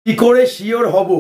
কি করে শিওর হব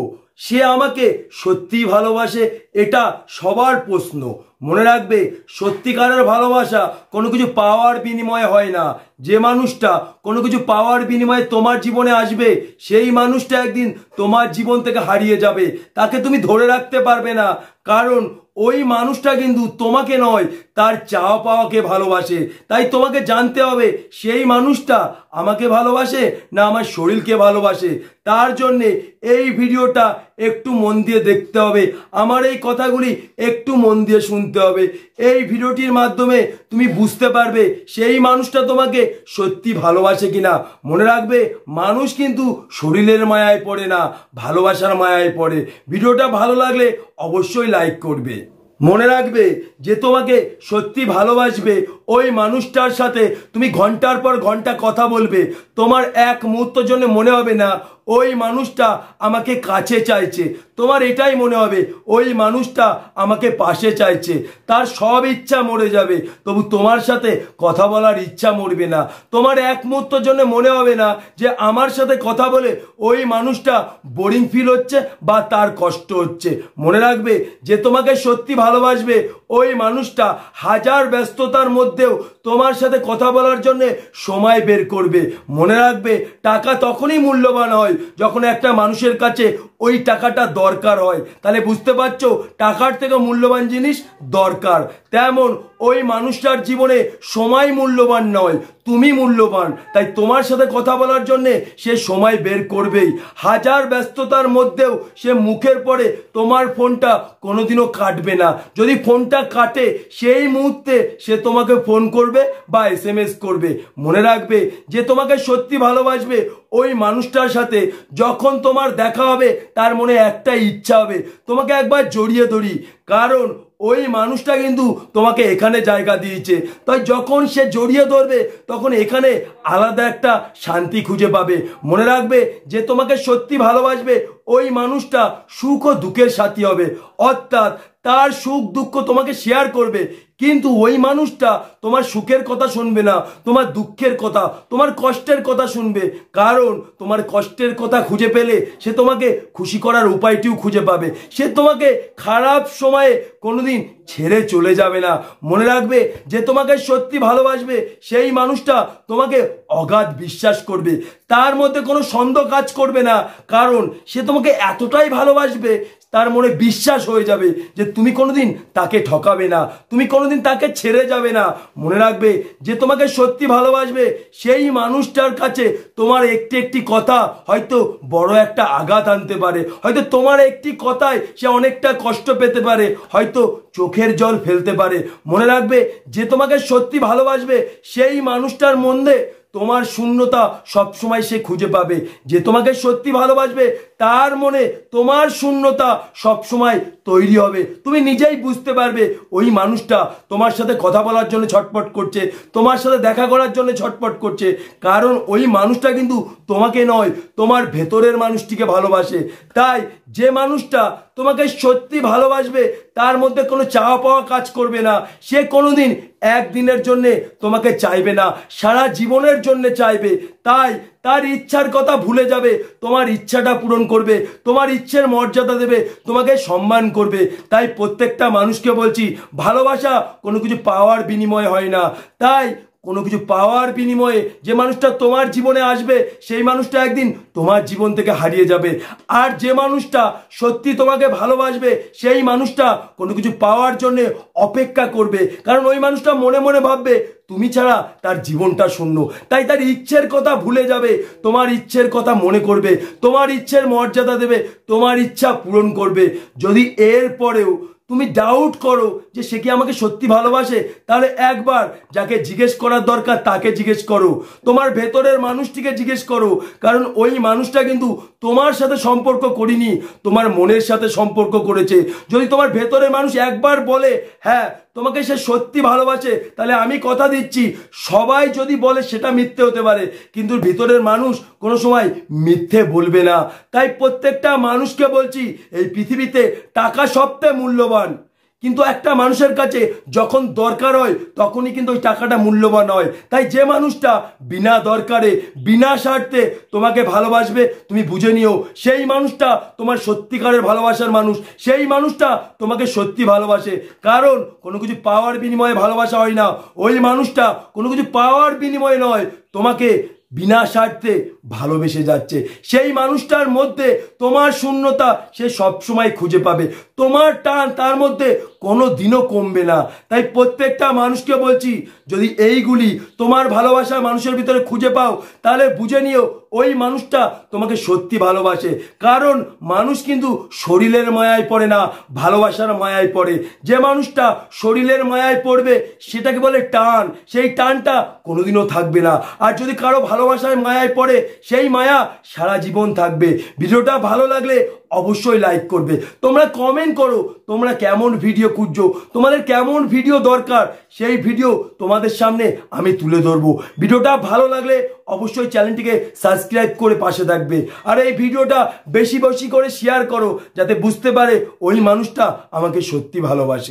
সে আমাকে সত্যি ভালোবাসে? এটা সবার প্রশ্ন। মনে রাখবে, সত্যিকারের ভালোবাসা কোনো কিছু পাওয়ার বিনিময়ে হয় না। যে মানুষটা কোনো কিছু পাওয়ার বিনিময়ে তোমার জীবনে আসবে, সেই মানুষটা একদিন তোমার জীবন থেকে হারিয়ে যাবে। তাকে তুমি ধরে রাখতে পারবে না, কারণ ওই মানুষটা কিন্তু তোমাকে নয়, তার চাওয়া পাওয়াকে ভালোবাসে। তাই তোমাকে জানতে হবে সেই মানুষটা আমাকে ভালোবাসে না আমার শরীরকে ভালোবাসে। তার জন্যে এই ভিডিওটা একটু মন দিয়ে দেখতে হবে, আমার এই কথাগুলি একটু মন দিয়ে শুনতে হবে। এই ভিডিওটির মাধ্যমে তুমি বুঝতে পারবে সেই মানুষটা তোমাকে সত্যি ভালোবাসে কিনা। মনে রাখবে, মানুষ কিন্তু শরীরের মায়ায় পড়ে না, ভালোবাসার মায়ায় পড়ে। ভিডিওটা ভালো লাগলে অবশ্যই লাইক করবে। মনে রাখবে, যে তোমাকে সত্যি ভালোবাসবে ওই মানুষটার সাথে তুমি ঘন্টার পর ঘন্টা কথা বলবে, তোমার এক মুহূর্তের জন্য মনে হবে না ওই মানুষটা আমাকে কাছে চাইছে। তোমার এটাই মনে হবে ওই মানুষটা আমাকে পাশে চাইছে। তার সব ইচ্ছা মরে যাবে, তবু তোমার সাথে কথা বলার ইচ্ছা মরবে না। তোমার এক মুহূর্তের জন্য মনে হবে না যে আমার সাথে কথা বলে ওই মানুষটা বোরিং ফিল হচ্ছে বা তার কষ্ট হচ্ছে। মনে রাখবে, যে তোমাকে সত্যি ভালোবাসবে ওই মানুষটা হাজার ব্যস্ততার মধ্যেও তোমার সাথে কথা বলার জন্য সময় বের করবে। মনে রাখবে, টাকা তখনই মূল্যবান হয় যখন একটা মানুষের কাছে ওই টাকাটা দরকার হয়। তাহলে বুঝতে পারছো, টাকার থেকে মূল্যবান জিনিস দরকার। তেমন ওই মানুষটার জীবনে সময় মূল্যবান নয়, তুমি মূল্যবান। তাই তোমার সাথে কথা বলার জন্য সে সময় বের করবেই। হাজার ব্যস্ততার মধ্যেও সে মুখের পরে তোমার ফোনটা কোনোদিনও কাটবে না। যদি ফোনটা কাটে, সেই মুহূর্তে সে তোমাকে ফোন করবে বা SMS করবে। মনে রাখবে, যে তোমাকে সত্যি ভালোবাসবে ওই মানুষটার সাথে যখন তোমার দেখা হবে, তার মনে একটা ইচ্ছা হবে তোমাকে একবার জড়িয়ে ধরি, কারণ ওই মানুষটা কিন্তু তোমাকে এখানে জায়গা দিয়েছে। তাই যখন সে জড়িয়ে ধরবে, তখন এখানে আলাদা একটা শান্তি খুঁজে পাবে। মনে রাখবে, যে তোমাকে সত্যি ভালোবাসবে ওই মানুষটা সুখ ও দুঃখের সাথী হবে, অর্থাৎ তার সুখ দুঃখ তোমাকে শেয়ার করবে। কিন্তু ওই মানুষটা তোমার সুখের কথা শুনবে না, তোমার দুঃখের কথা, তোমার কষ্টের কথা শুনবে। কারণ তোমার কষ্টের কথা খুঁজে পেলে সে তোমাকে খুশি করার উপায়টিও খুঁজে পাবে। সে তোমাকে খারাপ সময়ে কোনোদিন ছেড়ে চলে যাবে না। মনে রাখবে, যে তোমাকে সত্যি ভালোবাসবে সেই মানুষটা তোমাকে অগাধ বিশ্বাস করবে, তার মধ্যে কোনো সন্দেহ কাজ করবে না। কারণ সে তোমাকে এতটাই ভালোবাসবে, তার মনে বিশ্বাস হয়ে যাবে যে তুমি কোনোদিন তাকে ঠকাবে না, তুমি কোনোদিন তাকে ছেড়ে যাবে না। মনে রাখবে, যে তোমাকে সত্যি ভালোবাসবে সেই মানুষটার কাছে তোমার একটি একটি কথা হয়তো বড় একটা আঘাত আনতে পারে, হয়তো তোমার একটি কথায় সে অনেকটা কষ্ট পেতে পারে, হয়তো চোখের জল ফেলতে পারে। মনে রাখবে, যে তোমাকে সত্যি ভালোবাসবে সেই মানুষটার মধ্যে তোমার শূন্যতা সবসময় সে খুঁজে পাবে। যে তোমাকে সত্যি ভালোবাসবে তার মনে তোমার শূন্যতা সবসময় তৈরি হবে। তুমি নিজেই বুঝতে পারবে ওই মানুষটা তোমার সাথে কথা বলার জন্য ছটপট করছে, তোমার সাথে দেখা করার জন্য ছটপট করছে, কারণ ওই মানুষটা কিন্তু তোমাকে নয়, তোমার ভেতরের মানুষটিকে ভালোবাসে। তাই যে মানুষটা তোমাকে সত্যি ভালোবাসবে তার মধ্যে কোনো চাওয়া পাওয়া কাজ করবে না। সে কোনোদিন একদিনের জন্য তোমাকে চাইবে না, সারা জীবনের জন্য চাইবে। তাই তার ইচ্ছার কথা ভুলে যাবে, তোমার ইচ্ছাটা পূরণ করবে, তোমার ইচ্ছের মর্যাদা দেবে, তোমাকে সম্মান করবে। তাই প্রত্যেকটা মানুষকে বলছি, ভালোবাসা কোনো কিছু পাওয়ার বিনিময়ে হয় না। তাই কোনো কিছু পাওয়ার বিনিময়ে যে মানুষটা তোমার জীবনে আসবে সেই মানুষটা একদিন তোমার জীবন থেকে হারিয়ে যাবে। আর যে মানুষটা সত্যি তোমাকে ভালোবাসবে সেই মানুষটা কোনো কিছু পাওয়ার জন্য অপেক্ষা করবে, কারণ ওই মানুষটা মনে মনে ভাববে তুমি ছাড়া তার জীবনটা শূন্য। তাই তার ইচ্ছের কথা ভুলে যাবে, তোমার ইচ্ছের কথা মনে করবে, তোমার ইচ্ছের মর্যাদা দেবে, তোমার ইচ্ছা পূরণ করবে। যদি এর পরেও তুমি ডাউট করো যে সে কি আমাকে সত্যি ভালোবাসে, তাহলে একবার যাকে জিজ্ঞেস করার দরকার তাকে জিজ্ঞেস করো, তোমার ভেতরের মানুষটিকে জিজ্ঞেস করো। কারণ ওই মানুষটা কিন্তু তোমার সাথে সম্পর্ক করেনি, তোমার মনের সাথে সম্পর্ক করেছে। যদি তোমার ভেতরের মানুষ একবার বলে হ্যাঁ তোমাকে সে সত্যি ভালোবাসে, তাহলে আমি কথা দিচ্ছি, সবাই যদি বলে সেটা মিথ্যে হতে পারে, কিন্তু ভিতরের মানুষ কোনো সময় মিথ্যে বলবে না। তাই প্রত্যেকটা মানুষকে বলছি, এই পৃথিবীতে টাকা সবচেয়ে মূল্যবান, কিন্তু একটা মানুষের কাছে যখন দরকার হয় তখনই কিন্তু ওই টাকাটা মূল্যবান হয়। তাই যে মানুষটা বিনা দরকারে বিনা স্বার্থে তোমাকে ভালোবাসবে তুমি বুঝে নিও সেই মানুষটা তোমার সত্যিকারের ভালোবাসার মানুষ, সেই মানুষটা তোমাকে সত্যি ভালোবাসে। কারণ কোনো কিছু পাওয়ার বিনিময়ে ভালোবাসা হয় না, ওই মানুষটা কোনো কিছু পাওয়ার বিনিময়ে নয়, তোমাকে বিনা স্বার্থে ভালোবেসে যাচ্ছে। সেই মানুষটার মধ্যে তোমার শূন্যতা সে সবসময় খুঁজে পাবে, তোমার টান তার মধ্যে কোনো দিনও কমবে না। তাই প্রত্যেকটা মানুষকে বলছি, যদি এইগুলি তোমার ভালোবাসার মানুষের ভিতরে খুঁজে পাও তাহলে বুঝে নিও ওই মানুষটা তোমাকে সত্যি ভালোবাসে। কারণ মানুষ কিন্তু শরীরের মায়ায় পড়ে না, ভালোবাসার মায়ায় পড়ে। যে মানুষটা শরীরের মায়ায় পড়বে সেটাকে বলে টান, সেই টানটা কোনোদিনও থাকবে না। আর যদি কারো ভালোবাসার মায়ায় পড়ে সেই মায়া সারা জীবন থাকবে। ভিডিওটা ভালো লাগলে অবশ্যই লাইক করবে। তোমরা কমেন্ট করো তোমরা কেমন ভিডিও খুঁজছো, তোমাদের কেমন ভিডিও দরকার, সেই ভিডিও তোমাদের সামনে আমি তুলে ধরবো। ভিডিওটা ভালো লাগলে অবশ্যই চ্যানেলটিকে সাবস্ক্রাইব করে পাশে থাকবে। আর এই ভিডিওটা বেশি বেশি করে শেয়ার করো যাতে বুঝতে পারে ওই মানুষটা আমাকে সত্যি ভালোবাসে।